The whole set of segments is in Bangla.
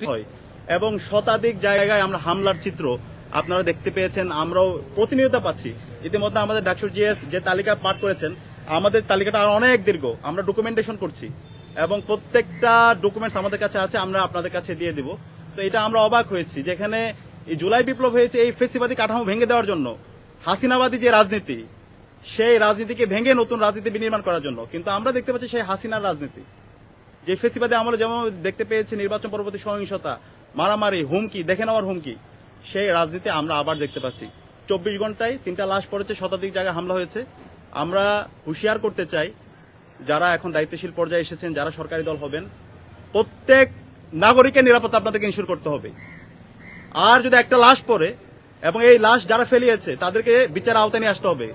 হয় এবং শতাধিক জায়গায় আমরা হামলার চিত্র আপনারা দেখতে পেয়েছেন, আমরাও প্রতিনিয়ত পাচ্ছি। ইতিমধ্যে আমাদের ডাকসুর জিএস যে তালিকা পাঠ করেছেন, আমাদের তালিকাটা অনেক দীর্ঘ, আমরা ডকুমেন্টেশন করছি এবং প্রত্যেকটা ডকুমেন্টস আমাদের কাছে আছে, আমরা আপনাদের কাছে দিয়ে দিব। তো এটা আমরা অবাক হয়েছি, যেখানে এই জুলাই বিপ্লব হয়েছে এই ফেসিবাদী কাঠামো ভেঙে দেওয়ার জন্য, হাসিনাবাদী যে রাজনীতি, সেই রাজনীতিকে ভেঙে নতুন রাজনীতি বিনির্মাণ করার জন্য। কিন্তু আমরা দেখতে পাচ্ছি সেই হাসিনার রাজনীতি, যে ফেসিবাদী আমলে যেমন দেখতে পেয়েছি নির্বাচন পরবর্তী সহিংসতা, মারামারি, হুমকি, দেখে নেওয়ার হুমকি, সেই রাজনীতি আমরা আবার দেখতে পাচ্ছি। 24 ঘন্টায় 3টা লাশ পড়েছে, শতাধিক জায়গায় হামলা হয়েছে। আমরা হুঁশিয়ার করতে চাই, যারা এখন দায়িত্বশীল পর্যায়ে এসেছেন, যারা সরকারি দল হবেন, প্রত্যেক নাগরিকের নিরাপত্তা আপনাদেরকে ইনশিওর করতে হবে। আর যদি একটা লাশ পড়ে এবং এই লাশ যারা ফেলিয়েছে তাদেরকে বিচার আওতায় নিয়ে আসতে হবে।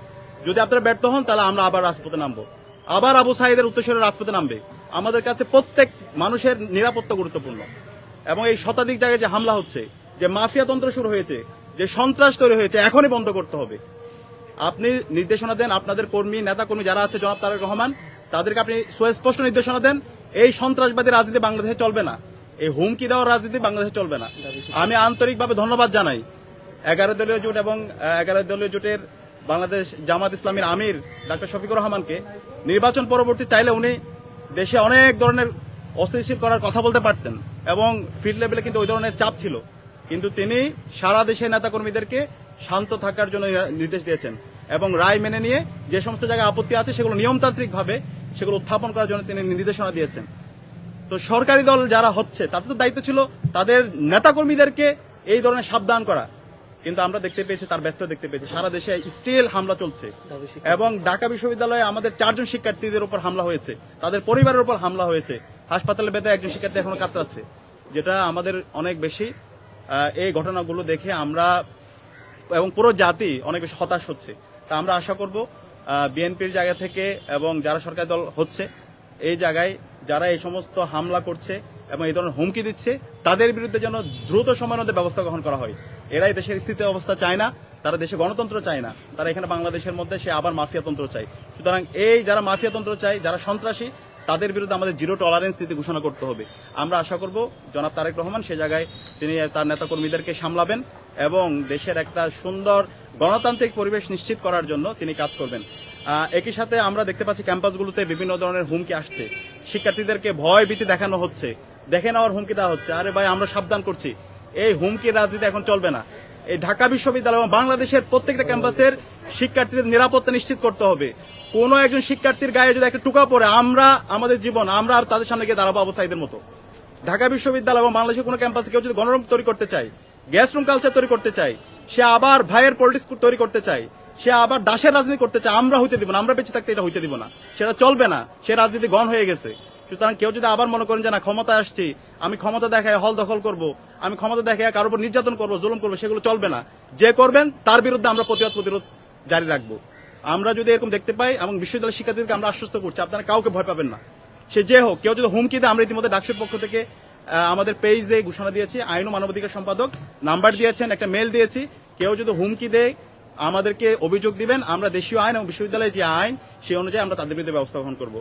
যদি আপনারা ব্যর্থ হন, তাহলে আমরা আবার রাজপথে নামবো, আবার আবু সাইদের উত্তরসূরি রাজপথে নামবে। আমাদের কাছে প্রত্যেক মানুষের নিরাপত্তা গুরুত্বপূর্ণ এবং এই শতাধিক জায়গায় যে হামলা হচ্ছে, যে মাফিয়া তন্ত্র শুরু হয়েছে, যে সন্ত্রাস তৈরি হয়েছে, এখনই বন্ধ করতে হবে। আপনি নির্দেশনা দেন, আপনাদের কর্মী নেতা কর্মী যারা আছে, জনাব তারেক রহমান, তাদেরকে আপনি সুস্পষ্ট নির্দেশনা দেন, এই সন্ত্রাসবাদী রাজনীতি বাংলাদেশে চলবে না, এই হুমকি দেওয়ার রাজনীতি বাংলাদেশে চলবে না। আমি আন্তরিকভাবে ধন্যবাদ জানাই 11 দলীয় জোট এবং 11 দলীয় জোটের বাংলাদেশ জামাত ইসলামীর আমির ডাক্তার শফিকুর রহমানকে। নির্বাচন পরবর্তী চাইলে উনি দেশে অনেক ধরনের অস্থিতিশীল করার কথা বলতে পারতেন এবং ফিল্ড লেভেলে কিন্তু ওই ধরনের চাপ ছিল, কিন্তু তিনি সারা দেশের নেতাকর্মীদেরকে শান্ত থাকার জন্য নির্দেশ দিয়েছেন এবং রায় মেনে নিয়ে যে সমস্ত জায়গায় আপত্তি আছে সেগুলো নিয়মতান্ত্রিকভাবে সেগুলো উত্থাপন করার জন্য তিনি নির্দেশনা দিয়েছেন। তো সরকারি দল যারা হচ্ছে, তাদের তো দায়িত্ব ছিল তাদের নেতাকর্মীদেরকে এই ধরনের সাবধান করা, কিন্তু আমরা দেখতে পেয়েছি তার ব্যর্থ দেখতে পেয়েছি। সারা দেশে স্টিল হামলা চলছে এবং ঢাকা বিশ্ববিদ্যালয়ে আমাদের 4 জন শিক্ষার্থীদের উপর হামলা হয়েছে, তাদের পরিবারের উপর হামলা হয়েছে, হাসপাতালে বেঁধে একজন শিক্ষার্থী এখনো কাতরাচ্ছে, যেটা আমাদের অনেক বেশি এই ঘটনাগুলো দেখে আমরা এবং পুরো জাতি অনেক বেশি হতাশ হচ্ছে। তা আমরা আশা করব বিএনপির জায়গা থেকে এবং যারা সরকারি দল হচ্ছে এই জায়গায় যারা এই সমস্ত হামলা করছে এবং এই ধরনের হুমকি দিচ্ছে, তাদের বিরুদ্ধে যেন দ্রুত সময়ের মধ্যে ব্যবস্থা গ্রহণ করা হয়। এরাই দেশের স্থিতি অবস্থা চায় না, তারা দেশে গণতন্ত্র চায় না, তারা এখানে বাংলাদেশের মধ্যে সে আবার মাফিয়াতন্ত্র চায়। সুতরাং এই যারা মাফিয়াতন্ত্র চায়, যারা সন্ত্রাসী, তাদের বিরুদ্ধে আমাদের জিরো টলারেন্স নীতি ঘোষণা করতে হবে। আমরা আশা করব জনাব তারেক রহমান সে জায়গায় তিনি তার নেতাকর্মীদেরকে সামলাবেন এবং দেশের একটা সুন্দর গণতান্ত্রিক পরিবেশ নিশ্চিত করার জন্য তিনি কাজ করবেন। একই সাথে আমরা দেখতে পাচ্ছি ক্যাম্পাসগুলোতে বিভিন্ন ধরনের হুমকি আসছে, শিক্ষার্থীদেরকে ভয় ভীতি দেখানো হচ্ছে, দেখে নেওয়ার হুমকি দেওয়া হচ্ছে। আরে ভাই, আমরা সাবধান করছি, এই হুমকির রাজনীতি এখন চলবে না। এই ঢাকা বিশ্ববিদ্যালয় এবং বাংলাদেশের প্রত্যেকটা ক্যাম্পাসের শিক্ষার্থীদের নিরাপত্তা নিশ্চিত করতে হবে। কোনো একজন শিক্ষার্থীর গায়ে যদি একটা টুকা পড়ে, আমরা আমাদের জীবন আমরা আর তাদের সামনে গিয়ে দাঁড়াবো অবস্থায়ীদের মতো। ঢাকা বিশ্ববিদ্যালয় এবং বাংলাদেশের কোনো ক্যাম্পাসে কেউ যদি গণরুম তৈরি করতে চায়, গ্যাস রুম কালচার তৈরি করতে চায়, সে আবার ভাইয়ের পলিটিক্স তৈরি করতে চায়, সে আবার দাসের রাজনীতি করতে চায়, আমরা হইতে দিব না, আমরা বেঁচে থাকতে এটা হইতে দিব না, সেটা চলবে না। সে রাজনীতি গণ হয়ে গেছে। সুতরাং কেউ যদি আবার মনে করেন যে না ক্ষমতা আসছি, আমি ক্ষমতা দেখায় হল দখল করব, আমি ক্ষমতা দেখায় কারোর উপর নির্যাতন করবো, জুলুম করবো, সেগুলো চলবে না। যে করবেন তার বিরুদ্ধে আমরা প্রতিরোধ জারি রাখবো। আমরা যদি এরকম দেখতে পাই এবং বিশ্ববিদ্যালয়ের শিক্ষার্থীদেরকে আমরা আশ্বস্ত করছি, আপনারা কাউকে ভয় পাবেন না, সে যে হোক। কেউ যদি হুমকি দেয়, আমরা ইতিমধ্যে ডাকসুর পক্ষ থেকে আমাদের পেজে ঘোষণা দিয়েছি, আইন ও মানবাধিকার সম্পাদক নাম্বার দিয়েছেন, একটা মেল দিয়েছি। কেউ যদি হুমকি দেয় আমাদেরকে অভিযোগ দিবেন, আমরা দেশীয় আইন এবং বিশ্ববিদ্যালয়ের যে আইন সেই অনুযায়ী আমরা তাদের বিরুদ্ধে ব্যবস্থা গ্রহণ করবো।